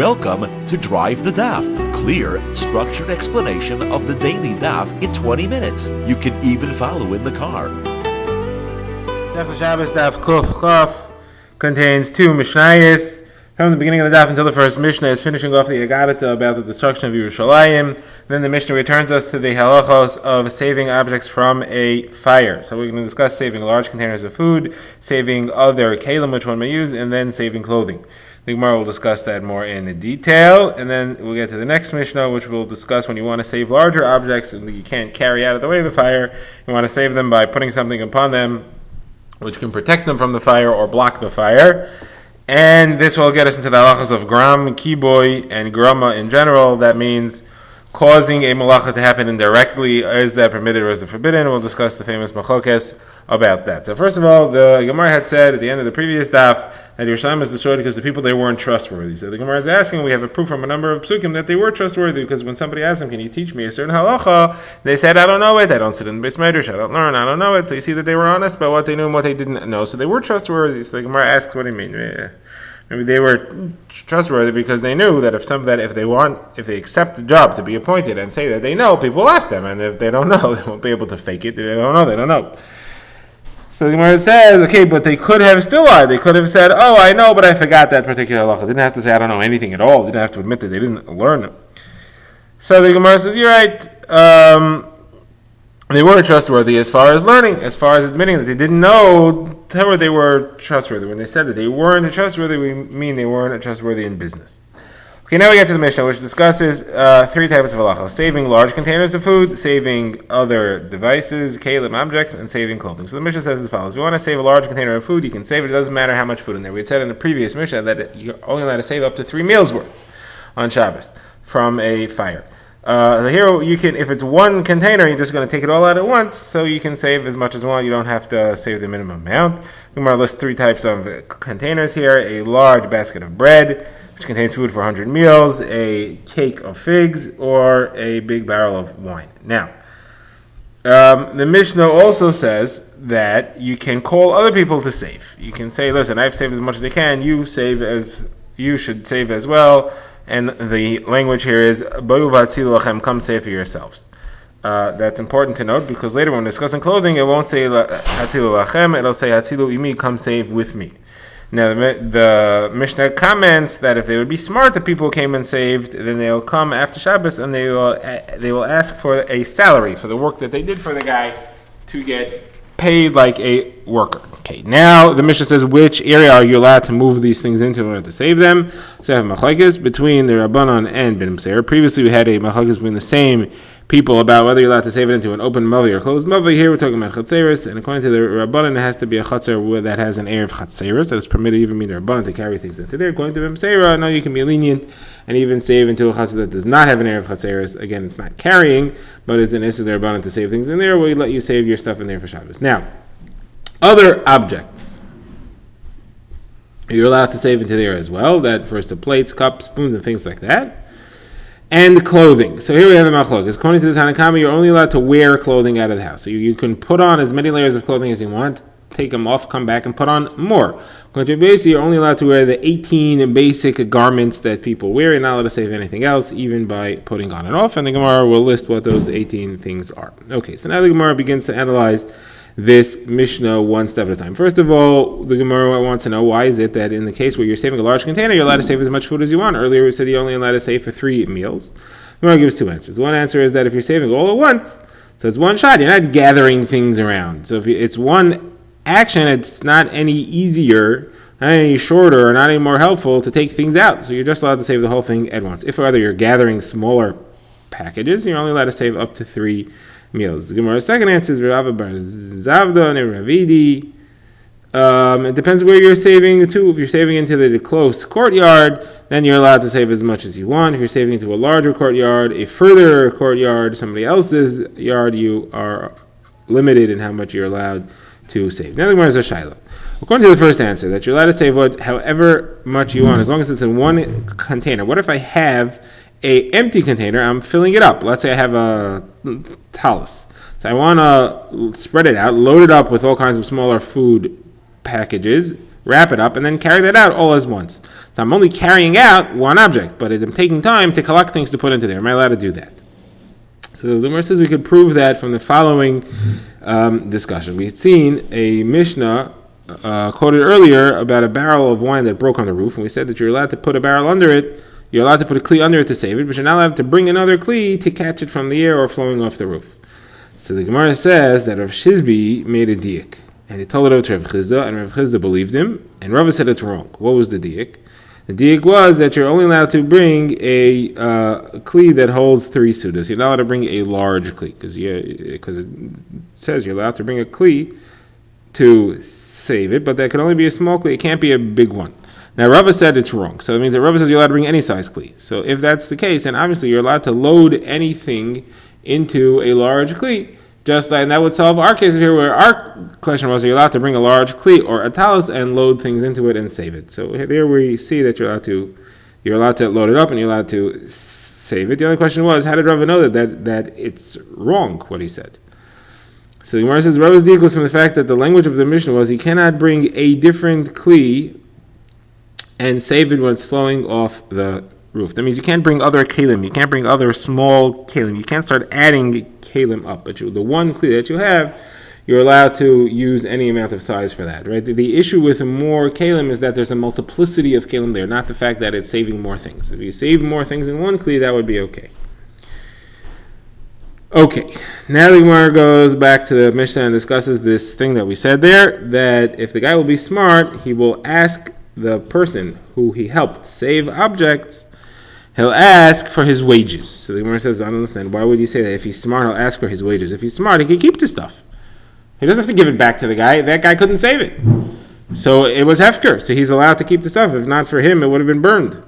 Welcome to Drive the Daf. Clear, structured explanation of the daily daf in 20 minutes. You can even follow in the car. Shabbos Daf Kuf Chaf contains two Mishnayos. From the beginning of the daf until the first Mishnah is finishing off the Agadata about the destruction of Yerushalayim. Then the Mishnah returns us to the halachos of saving objects from a fire. So we're going to discuss saving large containers of food, saving other kalim which one may use, and then saving clothing. The Gemara will discuss that more in detail, and then we'll get to the next Mishnah, which will discuss when you want to save larger objects and you can't carry out of the way of the fire. You want to save them by putting something upon them which can protect them from the fire or block the fire. And this will get us into the halachas of gram, kiboy, and grama in general. That means causing a malacha to happen indirectly. Is that permitted or is it forbidden? We'll discuss the famous machokes about that. So first of all, the Gemara had said at the end of the previous daf that Yerushalayim was destroyed because the people, they weren't trustworthy. So the Gemara is asking, we have a proof from a number of psukim that they were trustworthy, because when somebody asked them, can you teach me a certain halacha, they said, I don't know it, I don't sit in the Beis Medrash, I don't learn, I don't know it. So you see that they were honest about what they knew and what they didn't know. So they were trustworthy. So the Gemara asks, what do you mean? Maybe they were trustworthy because they knew that if they accept the job to be appointed and say that they know, people will ask them, and if they don't know, they won't be able to fake it. They don't know. So the Gemara says, okay, but they could have still lied. They could have said, oh, I know, but I forgot that particular halacha. They didn't have to say, I don't know anything at all. They didn't have to admit that they didn't learn it. So the Gemara says, you're right. They were trustworthy as far as learning, as far as admitting that they didn't know, they were trustworthy. When they said that they weren't trustworthy, we mean they weren't trustworthy in business. Okay, now we get to the Mishnah, which discusses three types of halacha: saving large containers of food, saving other devices, kalim objects, and saving clothing. So the Mishnah says as follows: if you want to save a large container of food, you can save it. It doesn't matter how much food in there. We had said in the previous Mishnah that you're only allowed to save up to 3 meals worth on Shabbos from a fire. Here you can, if it's one container, you're just going to take it all out at once, so you can save as much as you want. You don't have to save the minimum amount. We might list 3 types of containers here: a large basket of bread, which contains food for 100 meals, a cake of figs, or a big barrel of wine. Now, the Mishnah also says that you can call other people to save. You can say, listen, I've saved as much as I can, you should save as well. And the language here is, come save for yourselves. That's important to note, because later when discussing clothing, it won't say hatzilu lachem, it'll say hatzilu imi, come save with me. Now the Mishnah comments that if they would be smart, the people who came and saved, then they'll come after Shabbos and they will ask for a salary for the work that they did for the guy to get paid like a worker. Okay, now the Mishnah says, which area are you allowed to move these things into in order to save them? So I have machlokes between the Rabbanon and Ben Mseir. Previously we had a machlokes between the same people about whether you're allowed to save it into an open mavi or closed mavi. Here we're talking about chatzeris, and according to the Rabbanon, it has to be a chatzer that has an air of chatzeris, that is permitted even mean the Rabbanon to carry things into there. According to Ben Mseir, no, you can be lenient and even save into a chatzer that does not have an air of chatzeris. Again, it's not carrying, but it's an issue the Rabbanon to save things in there. We let you save your stuff in there for Shabbos. Now, other objects you're allowed to save into there as well. That refers to plates, cups, spoons, and things like that. And clothing. So here we have the machlokes. According to the Tanna Kama, you're only allowed to wear clothing out of the house. So you can put on as many layers of clothing as you want, take them off, come back, and put on more. According to Basi, you're only allowed to wear the 18 basic garments that people wear. You're not allowed to save anything else, even by putting on and off. And the Gemara will list what those 18 things are. Okay, so now the Gemara begins to analyze this Mishnah one step at a time. First of all, the Gemara wants to know, why is it that in the case where you're saving a large container, you're allowed to save as much food as you want? Earlier we said you're only allowed to save for 3 meals. The Gemara gives 2 answers. One answer is that if you're saving all at once, so it's one shot, you're not gathering things around. So if it's one action, it's not any easier, not any shorter, or not any more helpful to take things out. So you're just allowed to save the whole thing at once. If rather you're gathering smaller packages, you're only allowed to save up to 3 meals. The Gemara's second answer is Rav Bar Zavda and Ravidi. It depends where you're saving to. If you're saving into the close courtyard, then you're allowed to save as much as you want. If you're saving into a larger courtyard, a further courtyard, somebody else's yard, you are limited in how much you're allowed to save. Now the Gemara is a Shiloh. According to the first answer, that you're allowed to save however much you want, as long as it's in one container. What if I have a empty container, I'm filling it up. Let's say I have a talus. So I want to spread it out, load it up with all kinds of smaller food packages, wrap it up, and then carry that out all as once. So I'm only carrying out one object, but I'm taking time to collect things to put into there. Am I allowed to do that? So the Gemara says we could prove that from the following discussion. We've seen a Mishnah quoted earlier about a barrel of wine that broke on the roof, and we said that you're allowed to put a barrel under it, you're allowed to put a kli under it to save it, but you're not allowed to bring another kli to catch it from the air or flowing off the roof. So the Gemara says that Rav Shizbi made a diak, and he told it over to Rav Chizda, and Rav Chizda believed him, and Rav said it's wrong. What was the diak? The diak was that you're only allowed to bring a kli that holds 3 sudas. You're not allowed to bring a large kli, because it says you're allowed to bring a kli to save it, but that can only be a small kli. It can't be a big one. Now, Rava said it's wrong. So it means that Rava says you're allowed to bring any size kli. So if that's the case, then obviously you're allowed to load anything into a large kli. Just like, and that would solve our case here, where our question was, are you allowed to bring a large kli or a talus and load things into it and save it? So there we see that you're allowed to load it up and you're allowed to save it. The only question was, how did Rava know that it's wrong what he said? So the Gemara says Rava's diak was from the fact that the language of the Mishnah was he cannot bring a different kli and save it when it's flowing off the roof. That means you can't bring other kalim, you can't bring other small kalim, you can't start adding kalim up, but the one kli that you have, you're allowed to use any amount of size for that, right? The issue with more kalim is that there's a multiplicity of kalim there, not the fact that it's saving more things. If you save more things in one kli, that would be okay. Okay, now the Gemara goes back to the Mishnah and discusses this thing that we said there, that if the guy will be smart, he will ask the person who he helped save objects, he'll ask for his wages. So the Gemara says, I don't understand. Why would you say that? If he's smart, he'll ask for his wages. If he's smart, he can keep the stuff. He doesn't have to give it back to the guy. That guy couldn't save it. So it was hefker. So he's allowed to keep the stuff. If not for him, it would have been burned.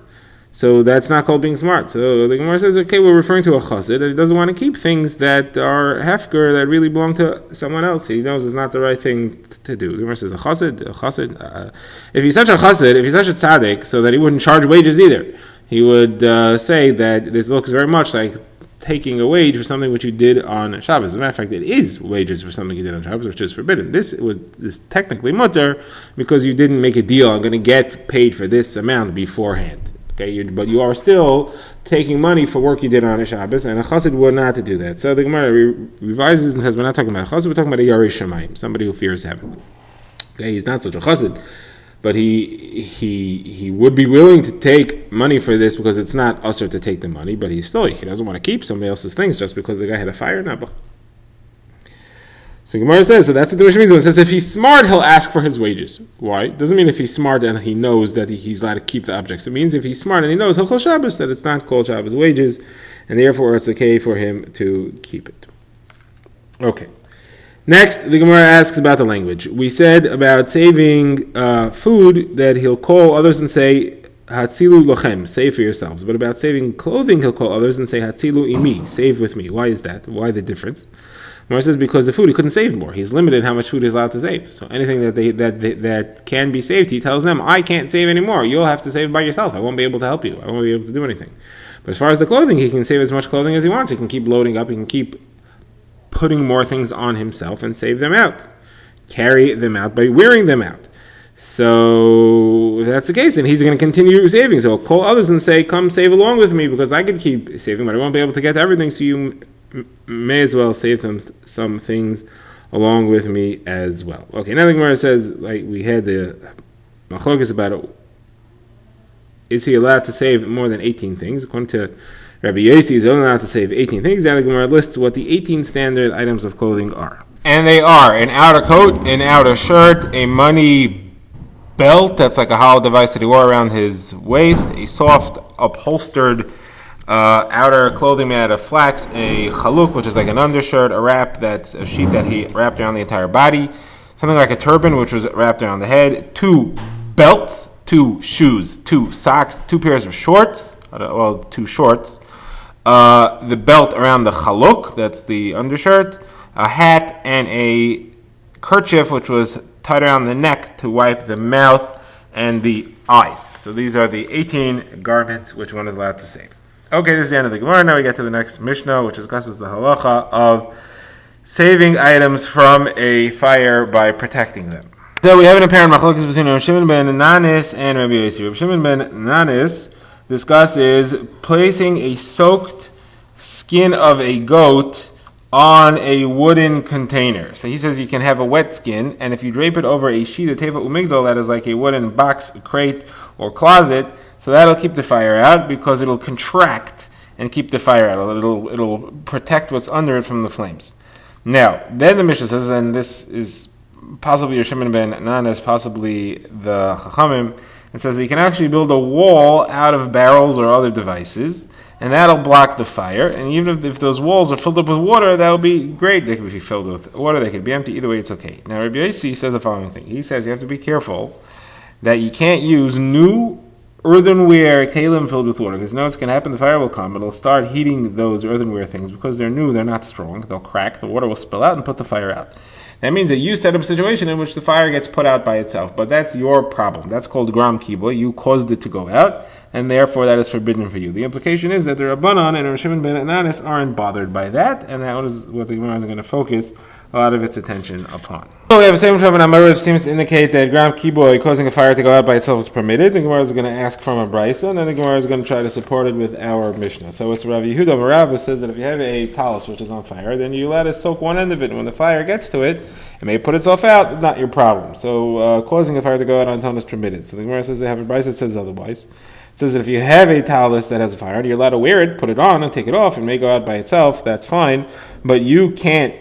So that's not called being smart. So the Gemara says, okay, we're referring to a chassid, and he doesn't want to keep things that are hefker, that really belong to someone else. He knows it's not the right thing to do. The Gemara says, a chassid. If he's such a chassid, if he's such a tzaddik, so that he wouldn't charge wages either, he would say that this looks very much like taking a wage for something which you did on Shabbos. As a matter of fact, it is wages for something you did on Shabbos, which is forbidden. This is technically mutter because you didn't make a deal. I'm going to get paid for this amount beforehand. Okay, but you are still taking money for work you did on a Shabbos, and a chassid would not to do that. So the Gemara revises and says, we're not talking about a chassid, we're talking about a yarei shamayim, somebody who fears heaven. Okay, he's not such a chassid, but he would be willing to take money for this because it's not usher to take the money, but he doesn't want to keep somebody else's things just because the guy had a fire. No. So Gemara says, so that's what the Mishnah means when it says if he's smart, he'll ask for his wages. Why? It doesn't mean if he's smart and he knows that he's allowed to keep the objects. It means if he's smart and he knows Hilchos Shabbos, that it's not called Shabbos wages, and therefore it's okay for him to keep it. Okay. Next, the Gemara asks about the language. We said about saving food that he'll call others and say, Hatzilu lochem, save for yourselves. But about saving clothing, he'll call others and say, Hatzilu imi, save with me. Why is that? Why the difference? Gemara says because the food he couldn't save more. He's limited how much food he's allowed to save. So anything that can be saved, he tells them, I can't save anymore. You'll have to save by yourself. I won't be able to help you. I won't be able to do anything. But as far as the clothing, he can save as much clothing as he wants. He can keep loading up. He can keep putting more things on himself and save them out. Carry them out by wearing them out. So if that's the case, and he's going to continue saving. So he'll call others and say, come save along with me because I could keep saving, but I won't be able to get to everything. So you may as well save some things along with me as well. Okay, now the Gemara says, like we had the machlokes about it. Is he allowed to save more than 18 things? According to Rabbi Yossi, he's only allowed to save 18 things. Now the Gemara lists what the 18 standard items of clothing are. And they are an outer coat, an outer shirt, a money belt, that's like a hollow device that he wore around his waist, a soft upholstered outer clothing made out of flax, a chaluk, which is like an undershirt, a wrap that's a sheet that he wrapped around the entire body, something like a turban, which was wrapped around the head, 2 belts, 2 shoes, 2 socks, 2 pairs of shorts, 2 shorts, the belt around the chaluk, that's the undershirt, a hat, and a kerchief, which was tied around the neck to wipe the mouth and the eyes. So these are the 18 garments which one is allowed to save. Okay, this is the end of the Gemara. Now we get to the next Mishnah, which discusses the halacha of saving items from a fire by protecting them. So we have an apparent machlokes between Rav Shimon ben Nanis and Rabbi Yossi. Rav Shimon ben Nanis discusses placing a soaked skin of a goat on a wooden container. So he says you can have a wet skin, and if you drape it over a sheet of teva umigdal, that is like a wooden box, crate, or closet, so that'll keep the fire out because it'll contract and keep the fire out. It'll protect what's under it from the flames. Now, then the Mishnah says, and this is possibly Rav Shimon ben Nanis, possibly the Chachamim, it says that you can actually build a wall out of barrels or other devices, and that'll block the fire. And even if those walls are filled up with water, that'll be great. They could be filled with water, they could be empty. Either way, it's okay. Now, Rabbi Yossi says the following thing. He says you have to be careful that you can't use new earthenware kalim filled with water, because you know what's going to happen? The fire will come, it'll start heating those earthenware things. Because they're new, they're not strong, they'll crack, the water will spill out and put the fire out. That means that you set up a situation in which the fire gets put out by itself, but that's your problem. That's called gram kibo. You caused it to go out, and therefore that is forbidden for you. The implication is that the Rabbanan and Rav Shimon ben Nanis aren't bothered by that, and that is what the Gemara is going to focus a lot of its attention upon. So we have a same from an Amarav seems to indicate that gram kibo, causing a fire to go out by itself, is permitted. The Gemara is going to ask from a brisa, and then the Gemara is going to try to support it with our Mishnah. So it's Rav Yehuda Marav who says that if you have a talis which is on fire, then you let it soak one end of it, and when the fire gets to it, it may put itself out, not your problem. So causing a fire to go out on time is permitted. So the Gemara says they have a brisa that says otherwise. It says that if you have a talis that has a fire, and you're allowed to wear it, put it on, and take it off, and may go out by itself, that's fine, but you can't.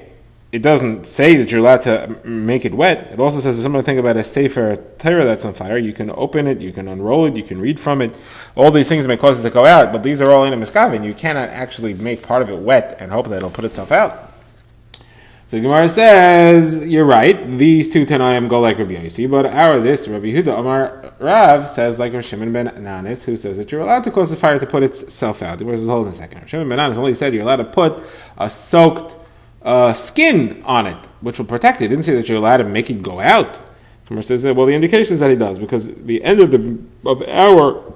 It doesn't say that you're allowed to make it wet. It also says, if someone think about a sefer Torah that's on fire, you can open it, you can unroll it, you can read from it. All these things may cause it to go out, but these are all in a miskavin. You cannot actually make part of it wet and hope that it'll put itself out. So Gemara says, you're right, these two Tanaim go like Rabbi Yossi, but Rabbi Yehuda Amar Rav says like Rav Shimon ben Nanis, who says that you're allowed to cause the fire to put itself out. Where's this hold in a second? Rav Shimon ben Nanis only said you're allowed to put a soaked skin on it, which will protect it. It didn't say that you're allowed to make it go out. Gemara says, well, the indication is that he does, because the end of our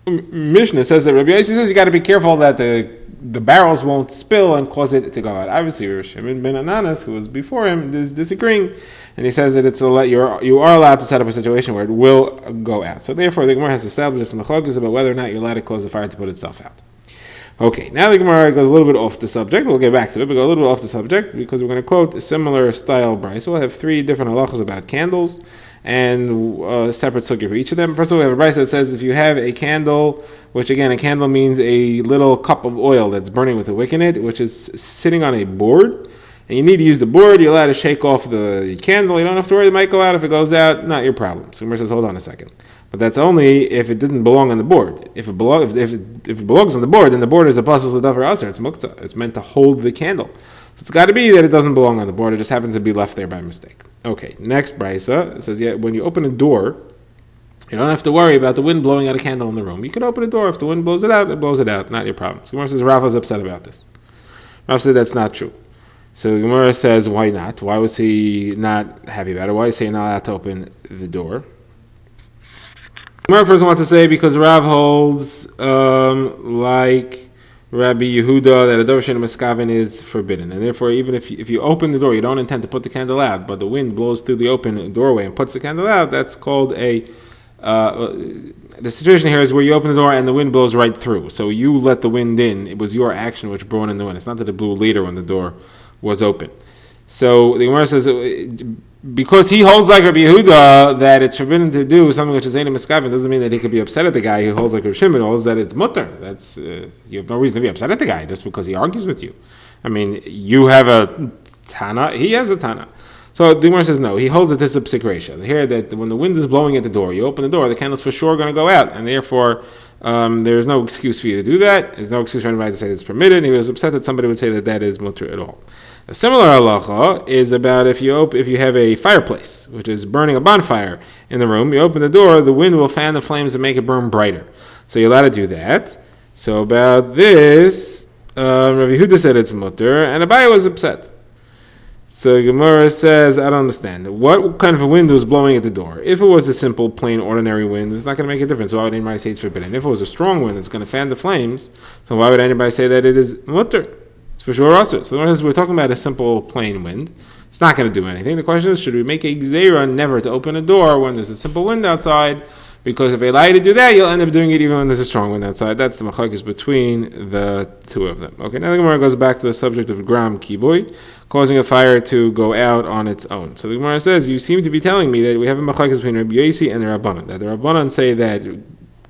Mishnah says that Rabbi Yossi says you got to be careful that the barrels won't spill and cause it to go out. Obviously, Rav Shimon ben Nanis, who was before him, is disagreeing, and he says that you are allowed to set up a situation where it will go out. So therefore, the Gemara has established some machlokes about whether or not you're allowed to cause the fire to put itself out. Okay, now the Gemara goes a little bit off the subject. We'll get back to it, but go a little bit off the subject because we're going to quote a similar style brayso. So we'll have three different halachos about candles and a separate sugya for each of them. First of all, we have a brayso that says if you have a candle, which again, a candle means a little cup of oil that's burning with a wick in it, which is sitting on a board, and you need to use the board, you're allowed to shake off the candle. You don't have to worry, it might go out. If it goes out, not your problem. So Gemara says, hold on a second. But that's only if it didn't belong on the board. If it belongs on the board, then the board is a pasal l'davar aser. It's muktzah. It's meant to hold the candle. So it's got to be that it doesn't belong on the board. It just happens to be left there by mistake. Okay, next brisa, it says, when you open a door, you don't have to worry about the wind blowing out a candle in the room. You can open a door. If the wind blows it out, not your problem. So Gemara says, Rav was upset about this. Rav said that's not true. So Gemara says, why not? Why was he not happy about it? Why is he not allowed to open the door? Gemara first wants to say because Rav holds like Rabbi Yehuda that a darshan miskavin is forbidden, and therefore even if you open the door, you don't intend to put the candle out, but the wind blows through the open doorway and puts the candle out. That's called the situation here is where you open the door and the wind blows right through. So you let the wind in. It was your action which brought in the wind. It's not that it blew later when the door was open. So the Gemara says because he holds like Rabbi Yehuda that it's forbidden to do something which is ain't a miskavin, doesn't mean that he could be upset at the guy who holds like Rabbi Shimon holds that it's mutter. That's you have no reason to be upset at the guy just because he argues with you. I mean, you have a Tana, he has a Tana. So the Gemara says no, he holds that this is a psik reisha. Here that when the wind is blowing at the door, you open the door, the candle's for sure going to go out, and therefore there's no excuse for you to do that. There's no excuse for anybody to say it's permitted. And he was upset that somebody would say that is mutter at all. A similar halacha is about if you have a fireplace which is burning a bonfire in the room, you open the door, the wind will fan the flames and make it burn brighter. So you're allowed to do that. So about this, Rabbi Yehuda said it's mutter, and Abaye was upset. So Gemara says, I don't understand. What kind of a wind was blowing at the door? If it was a simple, plain, ordinary wind, it's not going to make a difference. So why would anybody say it's forbidden? If it was a strong wind that's going to fan the flames, so why would anybody say that it is mutter? It's for sure also. So we're talking about a simple, plain wind. It's not going to do anything. The question is, should we make a gzeira never to open a door when there's a simple wind outside? Because if they allow you to do that, you'll end up doing it even when there's a strong wind outside. That's the machlokes between the two of them. Okay, now the Gemara goes back to the subject of gram kiboy, causing a fire to go out on its own. So the Gemara says, you seem to be telling me that we have a machlokes between Rabbi Yosi and the Rabbanan. That the Rabbanan say that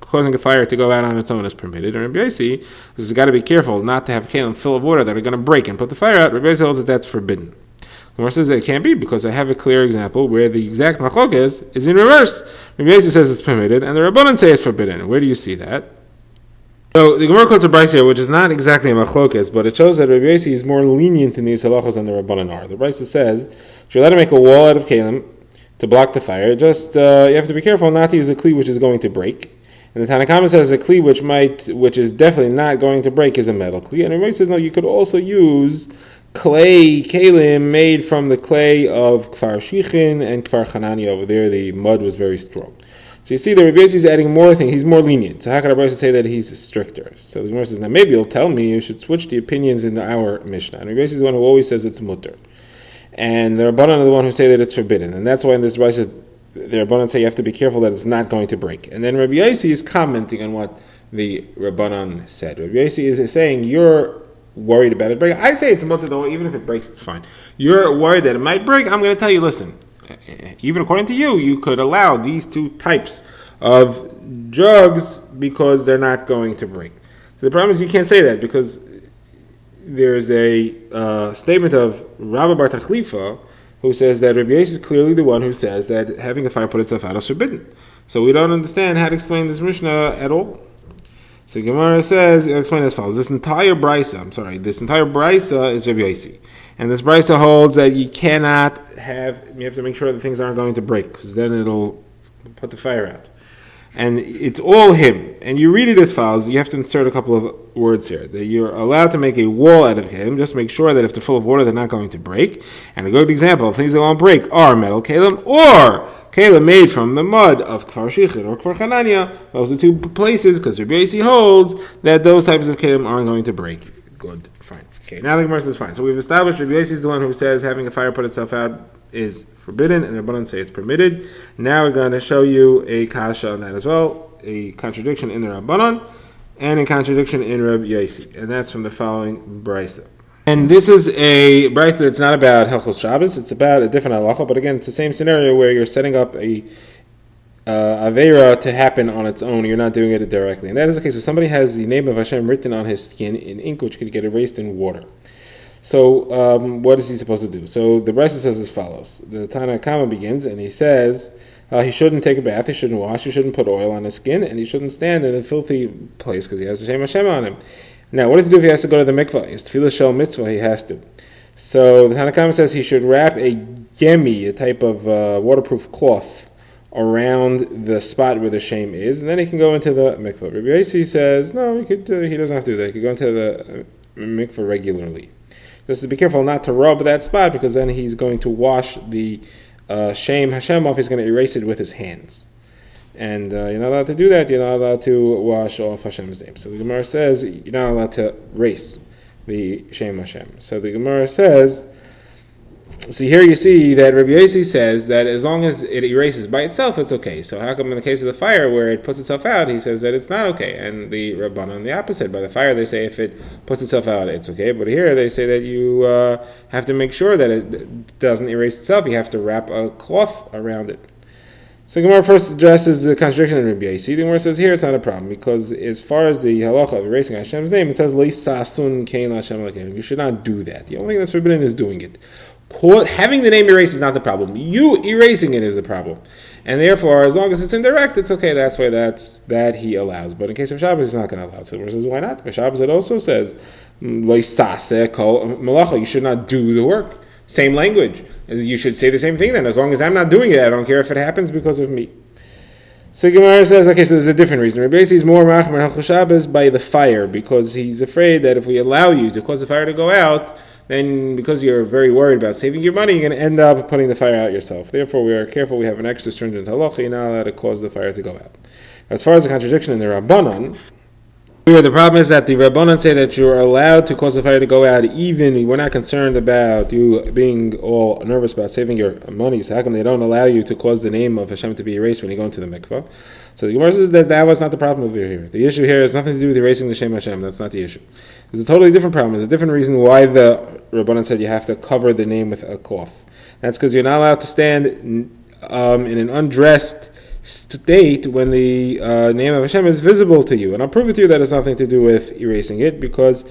causing a fire to go out on its own is permitted. And Rabbi Yosi, because it's got to be careful not to have kalim full of water that are going to break and put the fire out. Rabbi Yosi holds that that's forbidden. The Gemara says that it can't be because I have a clear example where the exact machlokes is in reverse. Rabbi Yosi says it's permitted, and the Rabbanan say it's forbidden. Where do you see that? So the Gemara quotes a brayso here, which is not exactly a machlokes, but it shows that Rabbi Yosi is more lenient in these halachos than the Rabbanan are. The brayso says you're allowed to make a wall out of kalim to block the fire. Just you have to be careful not to use a kli which is going to break. And the Tanakhama says a kli which is definitely not going to break is a metal kli. And Rabbi Yosi says no, you could also use clay kalim made from the clay of Kfar Shichin and Kfar Hanani. Over there the mud was very strong. So you see that Rabbi Yosi is adding more things. He's more lenient. So how can Rabbi Yosi say that he's stricter? So the Gemara says, now maybe you'll tell me you should switch the opinions in our Mishnah. And Rabbi Yosi is the one who always says it's mutter. And the Rabbanan are the one who say that it's forbidden. And that's why in this brayso the Rabbanan say you have to be careful that it's not going to break. And then Rabbi Yosi is commenting on what the Rabbanan said. Rabbi Yosi is saying you're worried about it breaking. I say it's mutter though, even if it breaks, it's fine. You're worried that it might break. I'm going to tell you, listen, even according to you, you could allow these two types of drugs because they're not going to break. So the problem is you can't say that because there's a statement of Rabbi Bar Tachlifa who says that Rabbi Yosi is clearly the one who says that having a fire put itself out is forbidden. So we don't understand how to explain this Mishnah at all. So Gemara says, I'll explain as follows. This entire brayso is Rabbi Yosi. And this brayso holds that you have to make sure that things aren't going to break, because then it'll put the fire out. And it's all him. And you read it as follows. You have to insert a couple of words here. That you're allowed to make a wall out of kalim. Just make sure that if they're full of water, they're not going to break. And a good example of things that won't break are metal kalim or kalim made from the mud of Kfar Shichin or Kfar Hanania. Those are two places, because Rabbi Yosi holds that those types of kalim aren't going to break. Good, fine. Okay, now the Gemara says fine. So we've established Rabbi Yosi is the one who says having a fire put itself out is forbidden, and the Rabbanan say it's permitted. Now we're going to show you a kasha on that as well, a contradiction in the Rabbanan and a contradiction in Rabbi Yosi, and that's from the following brayso. And this is a brayso that's not about Hilchos Shabbos, it's about a different halacha, but again, it's the same scenario where you're setting up a aveira to happen on its own, you're not doing it directly. And that is the case if somebody has the name of Hashem written on his skin in ink, which could get erased in water. So what is he supposed to do? So the brayso says as follows. The Tana Kama begins, and he says he shouldn't take a bath, he shouldn't wash, he shouldn't put oil on his skin, and he shouldn't stand in a filthy place because he has the Shem Hashem on him. Now, what does he do if he has to go to the mikvah? He's tefillah shel mitzvah, he has to. So the Tana Kama says he should wrap a gemi, a type of waterproof cloth, around the spot where the shame is, and then he can go into the mikvah. Rabbi Yosi says, no, he doesn't have to do that. He could go into the mikvah regularly. Just to be careful not to rub that spot, because then he's going to wash the shame Hashem off. He's going to erase it with his hands. And you're not allowed to do that. You're not allowed to wash off Hashem's name. So the Gemara says you're not allowed to erase the shame Hashem. So the Gemara says, so here you see that Rabbi Yosi says that as long as it erases by itself, it's okay. So how come in the case of the fire where it puts itself out, he says that it's not okay? And the Rabbanan, the opposite. By the fire, they say if it puts itself out, it's okay. But here they say that you have to make sure that it doesn't erase itself. You have to wrap a cloth around it. So Gemara first addresses the contradiction in Rabbi Yosi. The Gemara says here it's not a problem, because as far as the halacha of erasing Hashem's name, it says Leisasun Kain Hashem Elokeinu. You should not do that. The only thing that's forbidden is doing it. Having the name erased is not the problem. You erasing it is the problem. And therefore, as long as it's indirect, it's okay. That's why that he allows. But in case of Shabbos, he's not going to allow. So the Gemara says, why not? For Shabbos, it also says Leisaseh kol malacha. You should not do the work. Same language. You should say the same thing then. As long as I'm not doing it, I don't care if it happens because of me. So Gemara says, okay, so there's a different reason. Rabbi Yosi is more machmer Hilchos Shabbos by the fire, because he's afraid that if we allow you to cause the fire to go out, then because you're very worried about saving your money, you're going to end up putting the fire out yourself. Therefore, we are careful. We have an extra stringent halacha. You're not allowed to cause the fire to go out. As far as the contradiction in the Rabbanan, Here, the problem is that the Rabbanan say that you're allowed to cause the fire to go out even, we're not concerned about you being all nervous about saving your money, so how come they don't allow you to cause the name of Hashem to be erased when you go into the mikvah? So the Gemara says that was not the problem over here. The issue here has nothing to do with erasing the Shem Hashem, that's not the issue. There's a totally different problem, there's a different reason why the Rabbanan said you have to cover the name with a cloth. That's because you're not allowed to stand in an undressed state when the name of Hashem is visible to you. And I'll prove it to you that it's nothing to do with erasing it, because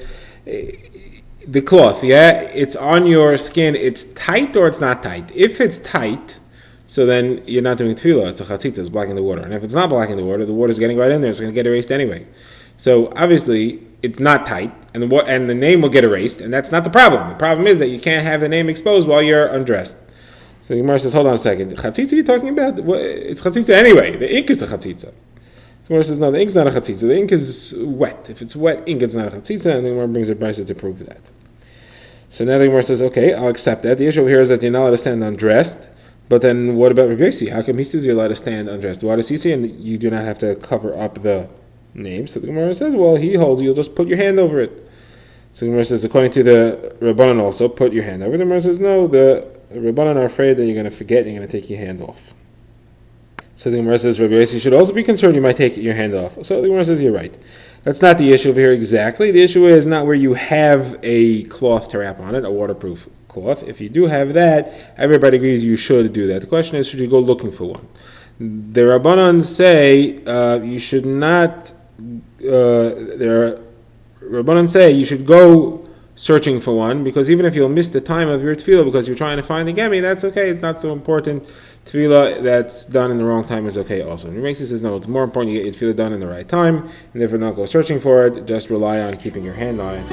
the cloth, it's on your skin, it's tight or it's not tight. If it's tight, so then you're not doing tefillah, it's a chatzitza, it's blocking the water. And if it's not blocking the water's getting right in there, it's going to get erased anyway. So obviously, it's not tight, and the name will get erased, and that's not the problem. The problem is that you can't have the name exposed while you're undressed. So the Gemara says, hold on a second. Chatzitza you're talking about? It's chatzitza anyway. The ink is a chatzitza. So the Gemara says, no, the ink's not a chatzitza. The ink is wet. If it's wet ink, it's not a chatzitza, and the Gemara brings a brisa to prove that. So now the Gemara says, okay, I'll accept that. The issue over here is that you're not allowed to stand undressed, but then what about Rabbi Yossi? How come he says you're allowed to stand undressed? Why does he say and you do not have to cover up the name? So the Gemara says, well, he holds you'll just put your hand over it. So the Gemara says, according to the Rabbanan also, put your hand over it. The Gemara says, no, the Rabbanan are afraid that you're going to forget and you're going to take your hand off. So the Gemara says, Rabbi Yossi should also be concerned you might take your hand off. So the Gemara says, you're right. That's not the issue over here exactly. The issue is not where you have a cloth to wrap on it, a waterproof cloth. If you do have that, everybody agrees you should do that. The question is, should you go looking for one? The Rabbanan say you should not. Rabbanan say you should go searching for one, because even if you'll miss the time of your tefillah because you're trying to find the gemi, that's okay. It's not so important. Tefillah that's done in the wrong time is okay also. And Rashi says no, it's more important you get your tefillah done in the right time, and therefore not go searching for it. Just rely on keeping your hand on it.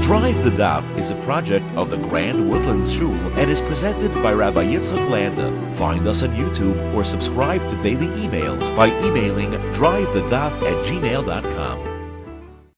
Drive the Daf is a project of the Grand Woodlands Shul and is presented by Rabbi Yitzchak Landa. Find us on YouTube or subscribe to daily emails by emailing drivethedaf@gmail.com.